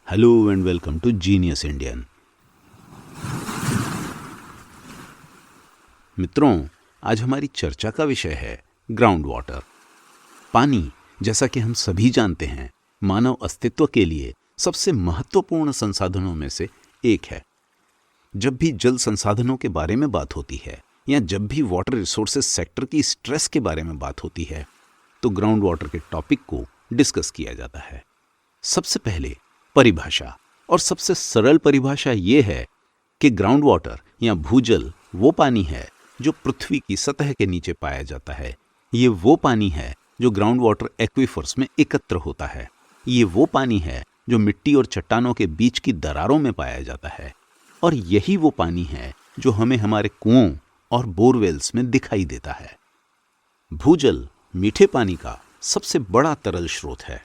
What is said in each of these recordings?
Hello and welcome to Genius Indian. मित्रों, आज हमारी चर्चा का विषय है ग्राउंड वाटर। पानी, जैसा कि हम सभी जानते हैं, मानव अस्तित्व के लिए सबसे महत्वपूर्ण संसाधनों में से एक है। जब भी जल संसाधनों के बारे में बात होती है या जब भी वाटर रिसोर्सेज सेक्टर की स्ट्रेस के बारे में बात होती है, तो ग्राउंड वाटर के टॉपिक को डिस्कस किया जाता है। सबसे पहले परिभाषा, और सबसे सरल परिभाषा ये है कि ग्राउंड वाटर या भूजल वो पानी है जो पृथ्वी की सतह के नीचे पाया जाता है। ये वो पानी है जो ग्राउंड वाटर एक्वीफर्स में एकत्र होता है। ये वो पानी है जो मिट्टी और चट्टानों के बीच की दरारों में पाया जाता है। और यही वो पानी है जो हमें हमारे कुओं और बोरवेल्स में दिखाई देता है। भूजल मीठे पानी का सबसे बड़ा तरल स्रोत है।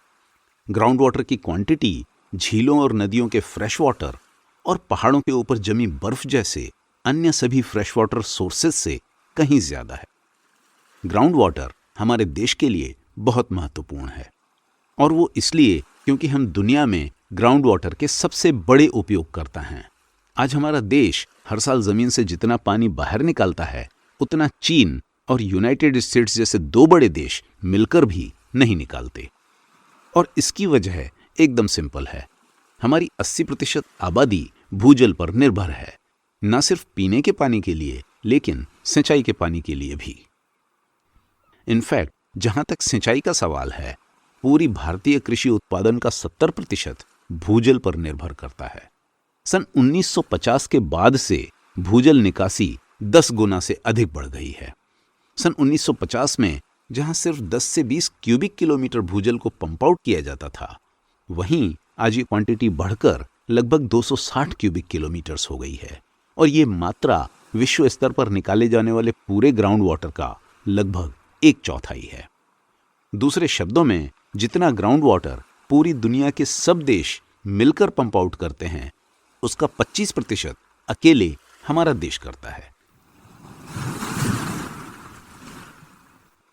ग्राउंड वाटर की क्वांटिटी झीलों और नदियों के फ्रेश वाटर और पहाड़ों के ऊपर जमी बर्फ जैसे अन्य सभी फ्रेश वाटर सोर्सेज से कहीं ज्यादा है। ग्राउंड वाटर हमारे देश के लिए बहुत महत्वपूर्ण है, और वो इसलिए क्योंकि हम दुनिया में ग्राउंड वाटर के सबसे बड़े उपयोगकर्ता हैं। आज हमारा देश हर साल जमीन से जितना पानी बाहर निकालता है, उतना चीन और यूनाइटेड स्टेट्स जैसे दो बड़े देश मिलकर भी नहीं निकालते। और इसकी वजह एकदम सिंपल है। हमारी 80% आबादी भूजल पर निर्भर है, न सिर्फ पीने के पानी के लिए, लेकिन सिंचाई के पानी के लिए भी। इनफैक्ट, जहां तक सिंचाई का सवाल है, पूरी भारतीय कृषि उत्पादन का 70% भूजल पर निर्भर करता है। सन 1950 के बाद से भूजल निकासी 10 गुना से अधिक बढ़ गई है। सन 1950 में जहां सिर्फ 10 से 20 क्यूबिक किलोमीटर भूजल को पंप आउट किया जाता था, वहीं आज ये क्वांटिटी बढ़कर लगभग 260 क्यूबिक किलोमीटर्स हो गई है। और ये मात्रा विश्व स्तर पर निकाले जाने वाले पूरे ग्राउंड वाटर का लगभग 1/4 है। दूसरे शब्दों में, जितना ग्राउंड वाटर पूरी दुनिया के सब देश मिलकर पंप आउट करते हैं, उसका 25% अकेले हमारा देश करता है।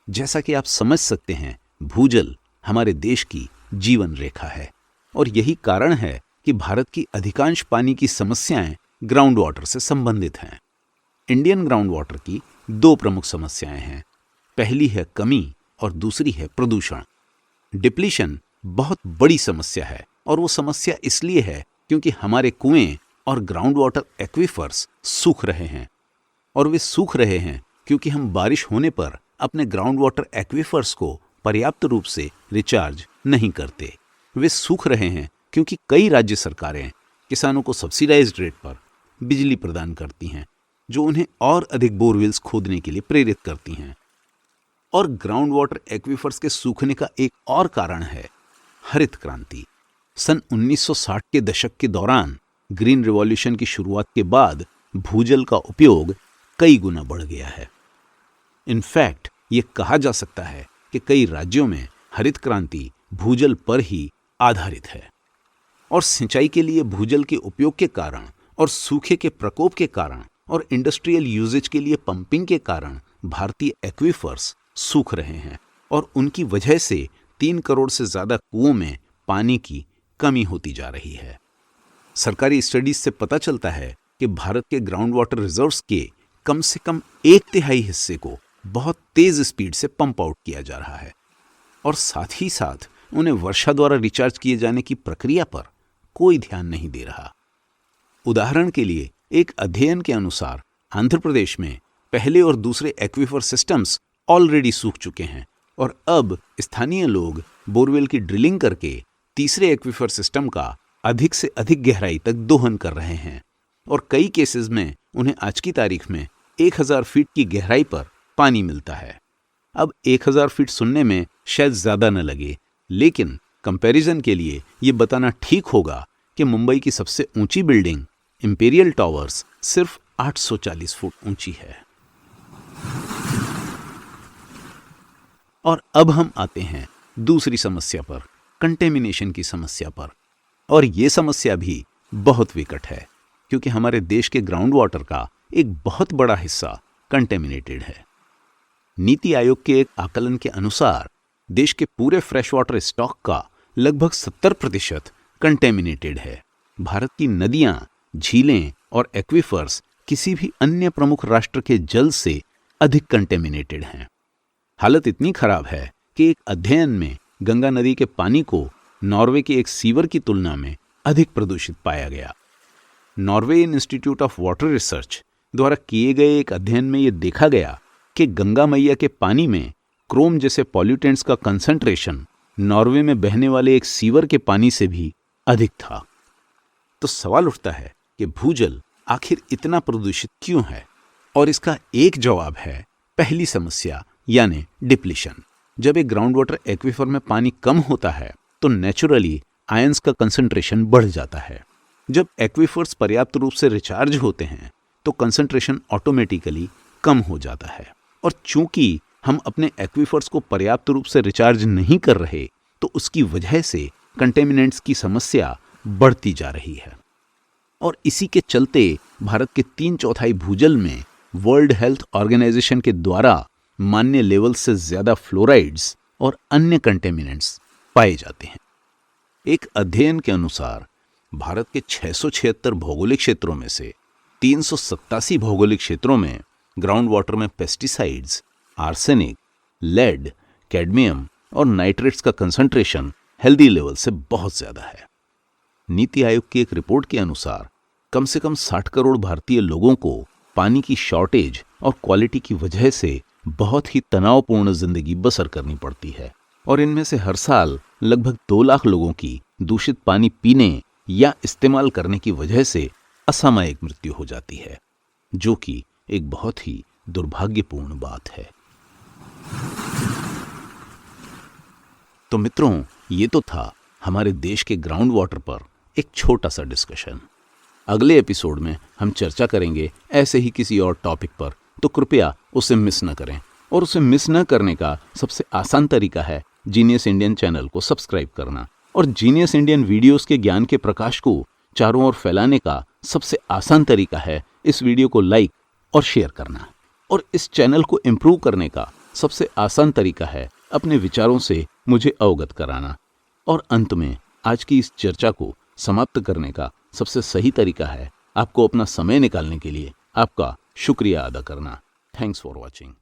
जैसा कि आप समझ सकते हैं, भूजल हमारे देश की जीवन रेखा है, और यही कारण है कि भारत की अधिकांश पानी की समस्याएं ग्राउंड वाटर से संबंधित हैं। इंडियन ग्राउंड वाटर की 2 प्रमुख समस्याएं हैं। पहली है कमी और दूसरी है प्रदूषण। डिप्लीशन बहुत बड़ी समस्या है, और वो समस्या इसलिए है क्योंकि हमारे कुएं और ग्राउंड वाटर एक्वीफर्स सूख रहे हैं। और वे सूख रहे हैं क्योंकि हम बारिश होने पर अपने ग्राउंड वाटर एक्वीफर्स को पर्याप्त रूप से रिचार्ज नहीं करते। वे सूख रहे हैं क्योंकि कई राज्य सरकारें किसानों को सब्सिडाइज्ड रेट पर बिजली प्रदान करती हैं, जो उन्हें और अधिक बोरवेल्स खोदने के लिए प्रेरित करती हैं। और ग्राउंड वाटर एक्वीफर्स के सूखने का एक और कारण है हरित क्रांति। सन 1960 के दशक के दौरान ग्रीन रिवॉल्यूशन की शुरुआत के बाद भूजल का उपयोग कई गुना बढ़ गया है। इनफैक्ट, ये कहा जा सकता है कि कई राज्यों में हरित क्रांति भूजल पर ही आधारित है। और सिंचाई के लिए भूजल के उपयोग के कारण और सूखे के प्रकोप के कारण और इंडस्ट्रियल यूजेज के लिए पंपिंग के कारण भारतीय एक्वीफर्स सूख रहे हैं, और उनकी वजह से 3 करोड़ से ज्यादा कुओं में पानी की कमी होती जा रही है। सरकारी स्टडीज से पता चलता है कि भारत के ग्राउंड वाटर रिजर्व्स के कम से कम 1/3 हिस्से को बहुत तेज स्पीड से पंप आउट किया जा रहा है, और साथ ही साथ उन्हें वर्षा द्वारा रिचार्ज किए जाने की प्रक्रिया पर कोई ध्यान नहीं दे रहा। उदाहरण के लिए, एक अध्ययन के अनुसार आंध्र प्रदेश में पहले और दूसरे एक्वीफर सिस्टम्स ऑलरेडी सूख चुके हैं, और अब स्थानीय लोग बोरवेल की ड्रिलिंग करके तीसरे एक्वीफर सिस्टम का अधिक से अधिक गहराई तक दोहन कर रहे हैं, और कई केसेस में उन्हें आज की तारीख में 1000 फीट की गहराई पर पानी मिलता है। अब 1000 फीट सुनने में शायद ज्यादा न लगे, लेकिन कंपैरिजन के लिए ये बताना ठीक होगा कि मुंबई की सबसे ऊंची बिल्डिंग इंपीरियल टावर्स सिर्फ 840 फुट ऊंची है। और अब हम आते हैं दूसरी समस्या पर, कंटेमिनेशन की समस्या पर। और ये समस्या भी बहुत विकट है, क्योंकि हमारे देश के ग्राउंड वाटर का एक बहुत बड़ा हिस्सा कंटेमिनेटेड है। नीति आयोग के एक आकलन के अनुसार देश के पूरे फ्रेश वाटर स्टॉक का लगभग 70% कंटेमिनेटेड है। भारत की नदियां, झीलें और एक्वीफर्स किसी भी अन्य प्रमुख राष्ट्र के जल से अधिक कंटेमिनेटेड हैं। हालत इतनी खराब है कि एक अध्ययन में गंगा नदी के पानी को नॉर्वे के एक सीवर की तुलना में अधिक प्रदूषित पाया गया। Norway institute of water research द्वारा किए गए एक अध्ययन में यह देखा गया कि गंगा मैया के पानी में क्रोम जैसे पॉल्यूटेंट्स का कंसंट्रेशन नॉर्वे में बहने वाले एक सीवर के पानी से भी अधिक था। तो सवाल उठता है कि भूजल आखिर इतना प्रदूषित क्यों है? और इसका एक जवाब है पहली समस्या, यानी डिप्लीशन। जब एक ग्राउंड वाटर एक्वीफर में पानी कम होता है तो नेचुरली आयंस का कंसंट्रेशन बढ़ जाता है। जब एक्वीफर्स पर्याप्त रूप से रिचार्ज होते हैं तो कंसंट्रेशन ऑटोमेटिकली कम हो जाता है। और चूंकि हम अपने एक्वीफर्स को पर्याप्त रूप से रिचार्ज नहीं कर रहे तो उसकी वजह से कंटेमिनेंट्स की समस्या बढ़ती जा रही है। और इसी के चलते भारत के 3/4 भूजल में वर्ल्ड हेल्थ ऑर्गेनाइजेशन के द्वारा मान्य लेवल से ज्यादा फ्लोराइड्स और अन्य कंटेमिनेंट्स पाए जाते हैं। एक अध्ययन के अनुसार भारत के 676 भौगोलिक क्षेत्रों में से 387 भौगोलिक क्षेत्रों में ग्राउंड वाटर में पेस्टिसाइड्स, आर्सेनिक, लेड, कैडमियम और नाइट्रेट्स का कंसंट्रेशन हेल्दी लेवल से बहुत ज्यादा है। नीति आयोग की एक रिपोर्ट के अनुसार कम से कम 60 करोड़ भारतीय लोगों को पानी की शॉर्टेज और क्वालिटी की वजह से बहुत ही तनावपूर्ण जिंदगी बसर करनी पड़ती है। और इनमें से हर साल लगभग 2 लाख लोगों की दूषित पानी पीने या इस्तेमाल करने की वजह से असामयिक मृत्यु हो जाती है, जो कि एक बहुत ही दुर्भाग्यपूर्ण बात है। तो मित्रों, ये तो था हमारे देश के ग्राउंड वाटर पर एक छोटा सा डिस्कशन। अगले एपिसोड में हम चर्चा करेंगे ऐसे ही किसी और टॉपिक पर, तो कृपया उसे मिस न करें। और उसे मिस न करने का सबसे आसान तरीका है जीनियस इंडियन चैनल को सब्सक्राइब करना। और जीनियस इंडियन वीडियोस के ज्ञान के प्रकाश को चारों ओर फैलाने का सबसे आसान तरीका है इस वीडियो को लाइक और शेयर करना। और इस चैनल को इम्प्रूव करने का सबसे आसान तरीका है अपने विचारों से मुझे अवगत कराना। और अंत में आज की इस चर्चा को समाप्त करने का सबसे सही तरीका है आपको अपना समय निकालने के लिए आपका शुक्रिया अदा करना। Thanks for watching.